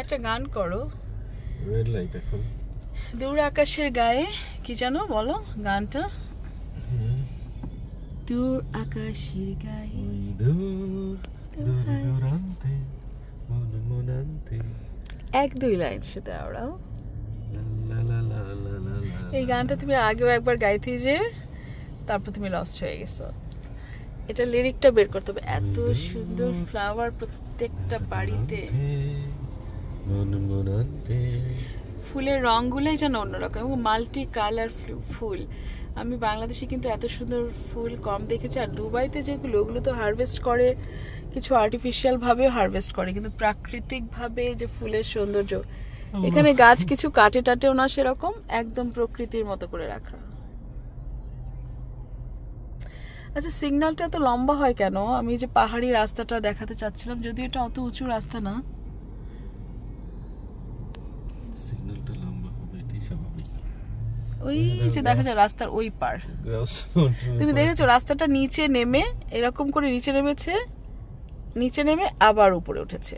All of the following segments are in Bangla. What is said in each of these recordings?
একটা গান করো। রেড লাইট এখন। দূর আকাশের গায়ে কি জানো বলো গানটা? দূর আকাশের গায়ে দূরান্তে মনমনান্তে। 1-2 লাইন সাথে ওরাও। এই গানটা তুমি আগেও একবার গাইতে যে তারপর তুমি লস্ট হয়ে গেছো। এটা লিরিকটা বের করতে হবে। এত সুন্দর ফ্লাওয়ার প্রত্যেকটা বাড়িতে, ফুলের রঙগুলোই যেন অন্যরকম এবং মাল্টি কালার ফুল। আমি বাংলাদেশে কিন্তু এত সুন্দর ফুল কম দেখেছি। আর দুবাইতে যেগুলো ওগুলো তো হারভেস্ট করে, কিছু আর্টিফিশিয়াল ভাবে হারভেস্ট করে, কিন্তু প্রাকৃতিক ভাবে যে ফুলের সৌন্দর্য এখানে গাছ কিছু কাটে টাটেও না, সেরকম একদম প্রকৃতির মতো করে রাখা। আচ্ছা, সিগন্যালটা তো লম্বা হয় কেন? আমি যে পাহাড়ি রাস্তাটা দেখাতে চাচ্ছিলাম, যদিও এটা অত উঁচু রাস্তা না। সিগন্যালটা লম্বা হবে, এটাই স্বাভাবিক। ওই যে দেখা যায় রাস্তার ওই পার, তুমি দেখেছো রাস্তাটা নিচে নেমে এরকম করে নিচে নেমেছে, নিচে নেমে আবার উপরে উঠেছে।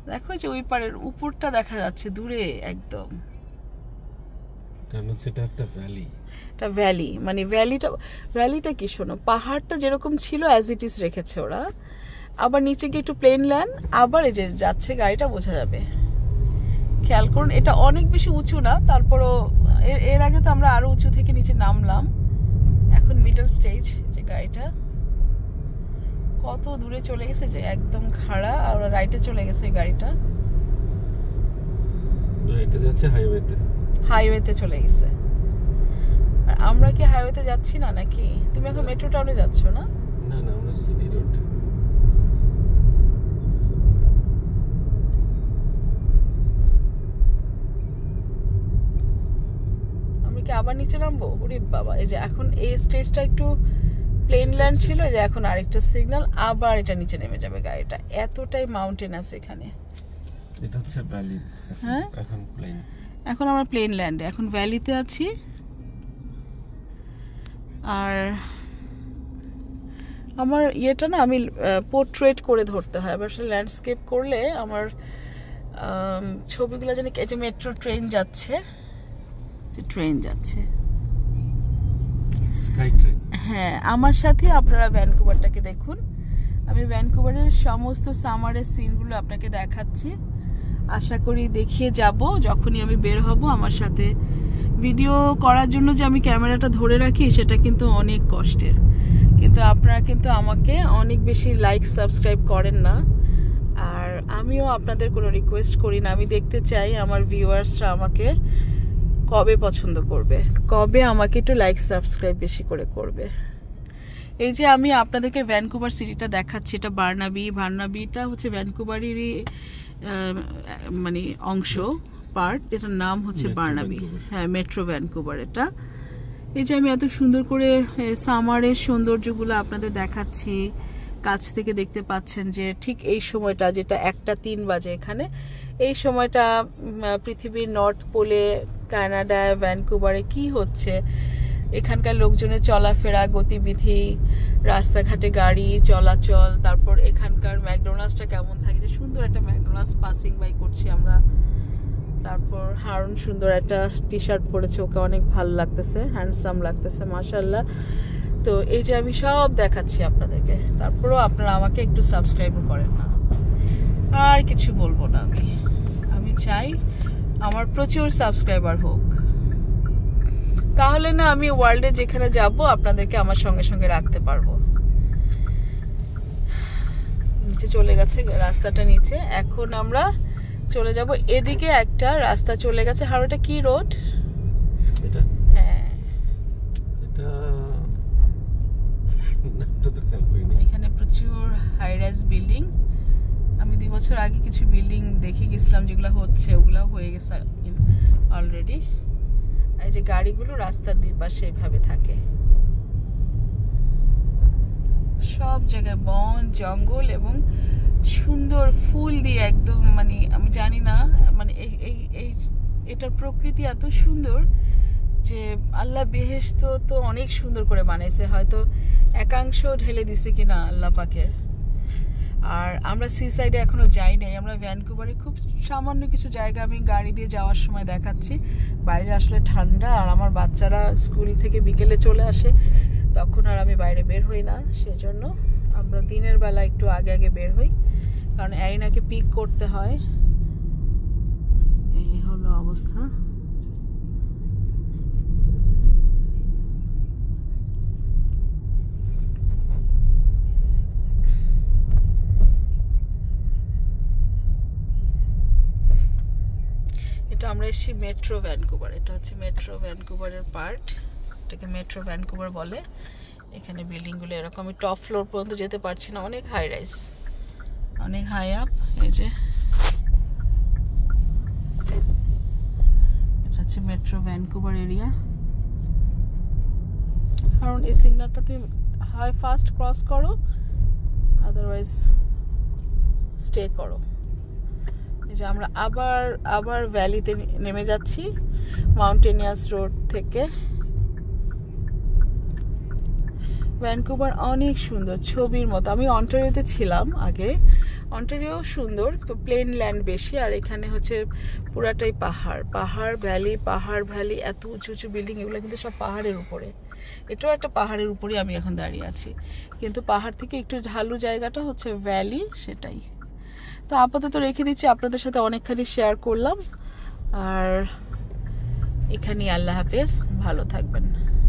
দেখো যে ওই পারের উপরটা দেখা যাচ্ছে দূরে একদম। কারণ সেটা একটা ভ্যালি। এটা ভ্যালি, মানে ভ্যালিটা কি শোনো, পাহাড়টা যেরকম ছিল অ্যাজ ইট ইজ রেখেছে ওরা, আবার নিচে গিয়ে একটু প্লেন ল্যান্ড, আবার এই যে যাচ্ছে গাড়িটা বোঝা যাবে। খেয়াল করুন, এটা অনেক বেশি উঁচু না, তারপরও এর আগে তো আমরা আরো উঁচু থেকে নিচে নামলাম, এখন মিডল স্টেজ। যে গাড়িটা কত দূরে চলে গেছে, যে একদম খাড়া, আর রাইটে চলে গেছে এই গাড়িটা, এটা যাচ্ছে হাইওয়েতে। হাইওয়েতে চলে গেছে। আর আমরা কি হাইওয়েতে যাচ্ছি না নাকি? তুমি এখন মেট্রো টাউনে যাচ্ছ না? না না, আমরা সিটি রোড। আমরা কি আবার নিচে নামবো? ওরে বাবা, এই যে এখন এই স্টেজটা একটু প্লেন ল্যান্ড ছিল, যে এখন আরেকটা সিগন্যাল, আবার এটা নিচে নেমে যাবে গাড়িটা। এতটাই মাউন্টেন আছে এখানে। এটা হচ্ছে ভ্যালি। হ্যাঁ, এখন প্লেন। এখন আমরা প্লেন ল্যান্ডে, এখন ভ্যালিতে আছি। আর আমার ইয়েটা না, আমি পোর্ট্রেট করে ধরতে হয়। আবার ল্যান্ডস্কেপ করলে আমার ছবিগুলো যেন, এই যে মেট্রো ট্রেন যাচ্ছে, যে ট্রেন যাচ্ছে, স্কাই ট্রেন। হ্যাঁ, আমার সাথে আপনারা ভ্যানকুভারটাকে দেখুন। আমি ভ্যানকুভারের সমস্ত সামারের সিনগুলো আপনাকে দেখাচ্ছি। আশা করি দেখিয়ে যাব যখনই আমি বের হব। আমার সাথে ভিডিও করার জন্য যে আমি ক্যামেরাটা ধরে রাখি, সেটা কিন্তু অনেক কষ্টের, কিন্তু আপনারা কিন্তু আমাকে অনেক বেশি লাইক সাবস্ক্রাইব করেন না। আর আমিও আপনাদের কোনো রিকোয়েস্ট করি না। আমি দেখতে চাই আমার ভিউয়ার্সরা আমাকে কবে পছন্দ করবে, কবে আমাকে একটু লাইক সাবস্ক্রাইব বেশি করে করবে। এই যে আমি আপনাদেরকে ভ্যানকুভার সিটিটা দেখাচ্ছি, এটা বার্নাবিটা হচ্ছে ভ্যানকুভারেরই মানে অংশ, পার্ট। এটার নাম হচ্ছে বার্নাবি, হ্যাঁ, মেট্রো ভ্যানকুভার এটা। এই যে আমি এত সুন্দর করে সামারের সৌন্দর্যগুলো আপনাদের দেখাচ্ছি, কাছ থেকে দেখতে পাচ্ছেন যে ঠিক এই সময়টা, যেটা 1:03 বাজে এখানে, এই সময়টা পৃথিবীর নর্থ পোলে, কানাডায়, ভ্যানকুভারে কি হচ্ছে, এখানকার লোকজনের চলাফেরা, গতিবিধি, রাস্তাঘাটে গাড়ি চলাচল, তারপর এখানকার ম্যাকডোনাল্ডসটা কেমন থাকে। যে সুন্দর একটা ম্যাকডোনাল্ডস পাসিং বাই করছি আমরা। তারপর হারুন সুন্দর একটা টি শার্ট পরেছে, ওকে অনেক ভালো লাগতেছে, হ্যান্ডসাম লাগতেছে, মাশাআল্লাহ। তো এই যে আমি সব দেখাচ্ছি আপনাদেরকে, তারপরও আপনারা আমাকে একটু সাবস্ক্রাইবও করেন না। আর কিছু বলবো না, আমি চাই আমার প্রচুর সাবস্ক্রাইবার হোক, তাহলে না আমি ওয়ার্ল্ডে যেখানে যাব আপনাদেরকে আমার সঙ্গে সঙ্গে রাখতে পারবো। নিচে চলে গেছে রাস্তাটা নিচে, এখন আমরা চলে যাব এদিকে। একটা রাস্তা চলে গেছে। আর ওটা কি রোড? এটা, হ্যাঁ, এটা তো খেয়াল করিনি। এখানে প্রচুর হাই রাইজ বিল্ডিং। আমি 2 বছর আগে কিছু বিল্ডিং দেখে গেছিলাম, যেগুলো হচ্ছে, ওগুলো হয়ে গেছে অলরেডি। এই যে গাড়িগুলো রাস্তার দুই পাশে এভাবে থাকে, সব জায়গায় বন জঙ্গল এবং সুন্দর ফুল দিয়ে একদম, মানে আমি জানি না, মানে এটার প্রকৃতি এত সুন্দর যে আল্লাহ বেহেশত তো অনেক সুন্দর করে বানাইছে, হয়তো একাংশ ঢেলে দিছে কিনা আল্লাহ পাকের। আর আমরা সি সাইডে এখনো যাই নাই। আমরা ভ্যানকুভারে খুব সামান্য কিছু জায়গা আমি গাড়ি দিয়ে যাওয়ার সময় দেখাচ্ছি। বাইরে আসলে ঠান্ডা, আর আমার বাচ্চারা স্কুল থেকে বিকেলে চলে আসে, তখন আর আমি বাইরে বের হই না। সেজন্য আমরা দিনের বেলা একটু আগে আগে বের হই, কারণ অ্যারিনাকে পিক করতে হয়। এই হলো অবস্থা। এটা আমরা এসেছি মেট্রো ভ্যানকুভার। এটা হচ্ছে মেট্রো ভ্যানকুভারের পার্ট, এটাকে মেট্রো ভ্যানকুভার বলে। এখানে বিল্ডিংগুলো এরকম, আমি টপ ফ্লোর পর্যন্ত যেতে পারছি না, অনেক হাই রাইজ, অনেক হাই আপ। এই যে এটা হচ্ছে মেট্রো ভ্যানকুভার এরিয়া। কারণ এই সিগন্যালটা তুমি হয় ফাস্ট ক্রস করো, আদারওয়াইজ স্টে করো। এই যে আমরা আবার ভ্যালিতে নেমে যাচ্ছি মাউন্টেনিয়াস রোড থেকে। ভ্যানকুভার অনেক সুন্দর, ছবির মতো। আমি অন্টারিওতে ছিলাম আগে, অন্টারিও সুন্দর, প্লেন ল্যান্ড বেশি, আর এখানে হচ্ছে পুরাটাই পাহাড়, পাহাড় ভ্যালি, পাহাড় ভ্যালি, এত উঁচু উঁচু বিল্ডিং, এগুলো কিন্তু সব পাহাড়ের উপরে। এটাও একটা পাহাড়ের উপরে আমি এখন দাঁড়িয়ে আছি, কিন্তু পাহাড় থেকে একটু ঢালু জায়গাটা হচ্ছে ভ্যালি, সেটাই। তো আপাতত রেখে দিচ্ছি, আপনাদের সাথে অনেকখানি শেয়ার করলাম, আর এখানেই আল্লাহ হাফেজ, ভালো থাকবেন।